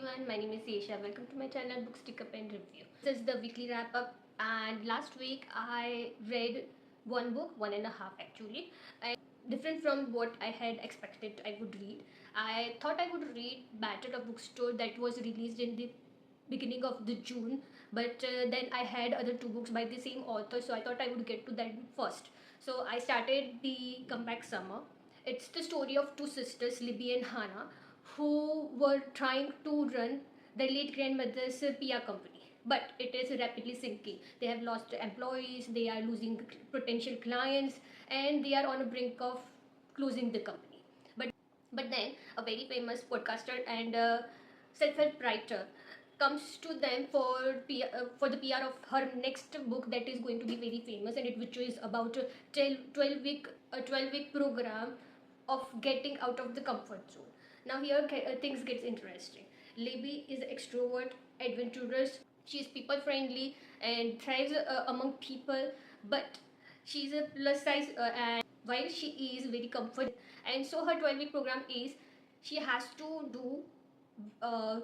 everyone, my name is Yesha. Welcome to my channel Book Stick Up and Review. This is the weekly wrap up, and last week I read one book, one and a half actually, and different from what I had expected I would read. I thought I would read Battle of Bookstore that was released in the beginning of the June, but then I had other two books by the same author, so I thought I would get to that first. So I started the Comeback Summer. It's the story of two sisters, Libby and Hannah, who were trying to run their late grandmother's PR company. But it is rapidly sinking. They have lost employees, they are losing potential clients, and they are on the brink of closing the company. But then a very famous podcaster and self-help writer comes to them for the PR of her next book that is going to be very famous, and which is about a 12-week program of getting out of the comfort zone. Now here things gets interesting. Libby is extrovert, adventurous. She is people friendly and thrives among people, but she's a plus size and while she is very comfort, and so her 12-week program is she has to do uh,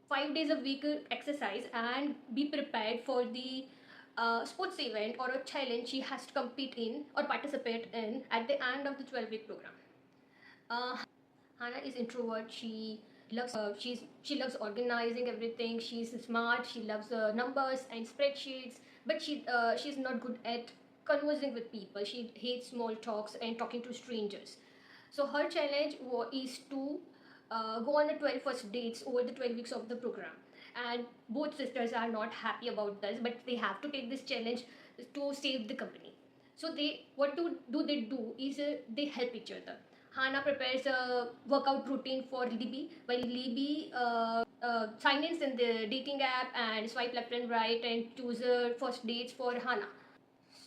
5 days a week exercise and be prepared for the sports event or a challenge she has to compete in or participate in at the end of the 12-week program. uh, Hannah is introvert. She loves organizing everything. She's smart. She loves numbers and spreadsheets, but she's not good at conversing with people. She hates small talks and talking to strangers. So her challenge is to go on the 12 first dates over the 12 weeks of the program. And both sisters are not happy about this, but they have to take this challenge to save the company. So they do is they help each other. Hannah prepares a workout routine for Libby, while Libby signs in the dating app and swipe left and right and choose first dates for Hannah.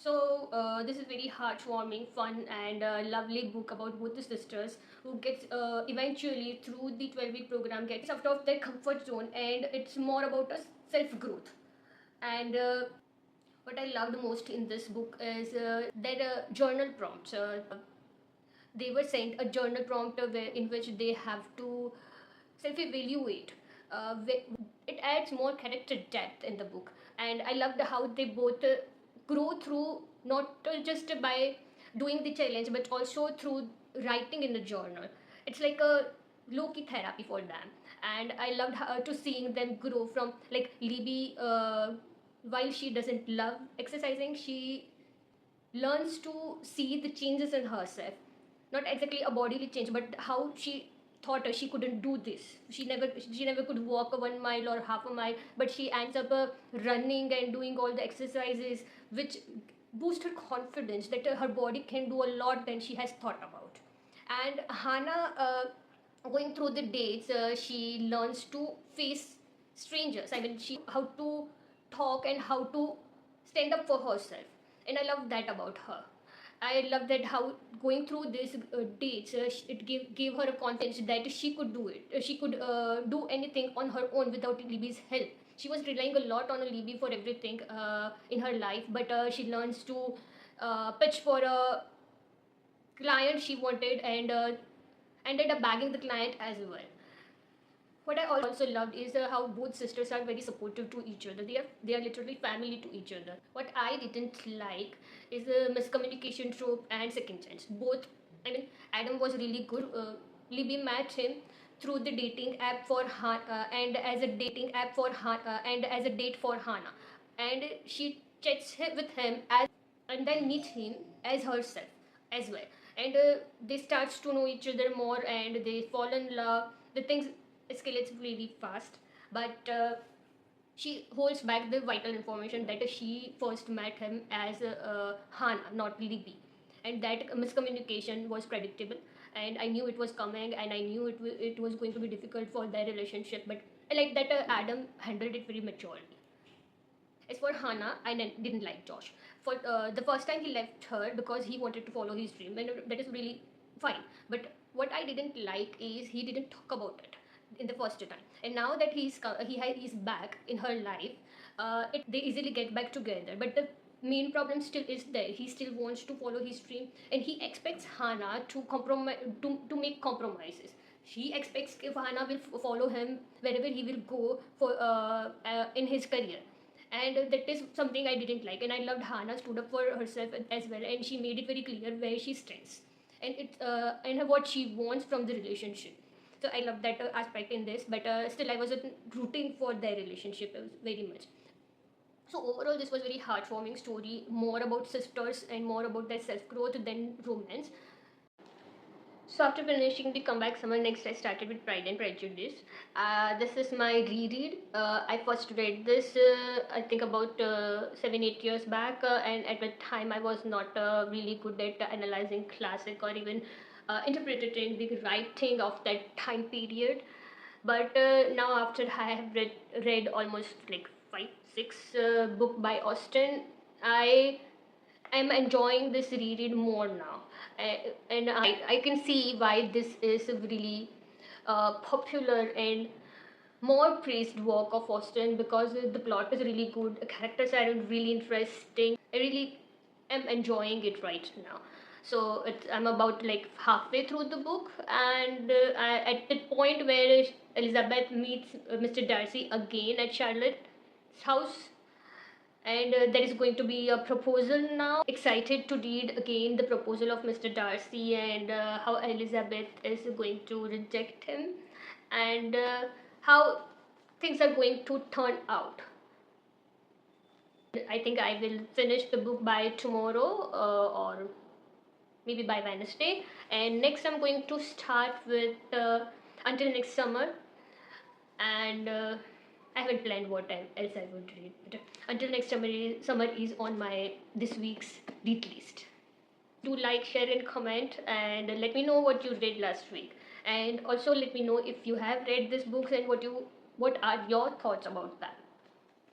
So this is very heartwarming, fun, and lovely book about both the sisters who gets eventually through the 12-week program gets out of their comfort zone, and it's more about a self growth. And what I loved most in this book is their journal prompts. They were sent a journal prompt in which they have to self-evaluate. It adds more character depth in the book, and I loved how they both grow through not just by doing the challenge but also through writing in the journal. It's like a low-key therapy for them, and I loved how to seeing them grow from like Libby. While she doesn't love exercising, she learns to see the changes in herself, not exactly a bodily change but how she thought she couldn't do this. She never could walk a 1 mile or half a mile, but she ends up running and doing all the exercises which boost her confidence that her body can do a lot than she has thought about. And Hannah, going through the dates, she learns to face strangers. I mean, she how to talk and how to stand up for herself, and I love that about her. I love that how going through these dates, it gave her a confidence that she could do it. She could do anything on her own without Libby's help. She was relying a lot on Libby for everything in her life, but she learns to pitch for a client she wanted, and ended up bagging the client as well. What I also loved is how both sisters are very supportive to each other. They are literally family to each other. What I didn't like is the miscommunication trope and second chance. Both, I mean, Adam was really good. Libby met him through the dating app for and as a dating app for and as a date for Hannah, and she chats with him as and then meets him as herself as well, and they starts to know each other more and they fall in love. The things escalates really fast, but she holds back the vital information that she first met him as Hannah, not Libby, and that miscommunication was predictable, and I knew it was coming, and I knew it was going to be difficult for their relationship, but I like that Adam handled it very maturely. As for Hannah, I didn't like Josh. For the first time, he left her because he wanted to follow his dream, and that is really fine. But what I didn't like is he didn't talk about it in the first time. And now that he's back in her life, they easily get back together. But the main problem still is there. He still wants to follow his dream, and he expects Hannah to compromise to make compromises. She expects Hannah will follow him wherever he will go for in his career, and that is something I didn't like. And I loved Hannah stood up for herself as well, and she made it very clear where she stands and what she wants from the relationship. So I love that aspect in this, but still I wasn't rooting for their relationship very much. So overall, this was very heartwarming story, more about sisters and more about their self growth than romance. So after finishing the Comeback Summer, next I started with Pride and Prejudice. This is my reread. I first read this I think about 7-8 years back, and at the time I was not really good at analyzing classic or even interpreting the writing of that time period. But now after I have read almost like 5 6 book by Austen, I'm enjoying this reread more now. And I can see why this is a really popular and more praised work of Austen, because the plot is really good, the characters are really interesting. I really am enjoying it right now. So I'm about like halfway through the book, and at the point where Elizabeth meets Mr. Darcy again at Charlotte's house, and there is going to be a proposal now. Excited to read again the proposal of Mr. Darcy, and how Elizabeth is going to reject him, and how things are going to turn out. I think I will finish the book by tomorrow, or maybe by Wednesday. And next, I'm going to start with Until Next Summer, and I haven't planned what else I would read. But Until Next Summer is on my this week's read list. Do like, share, and comment, and let me know what you read last week. And also let me know if you have read these books and what are your thoughts about that.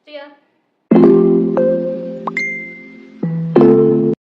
So yeah.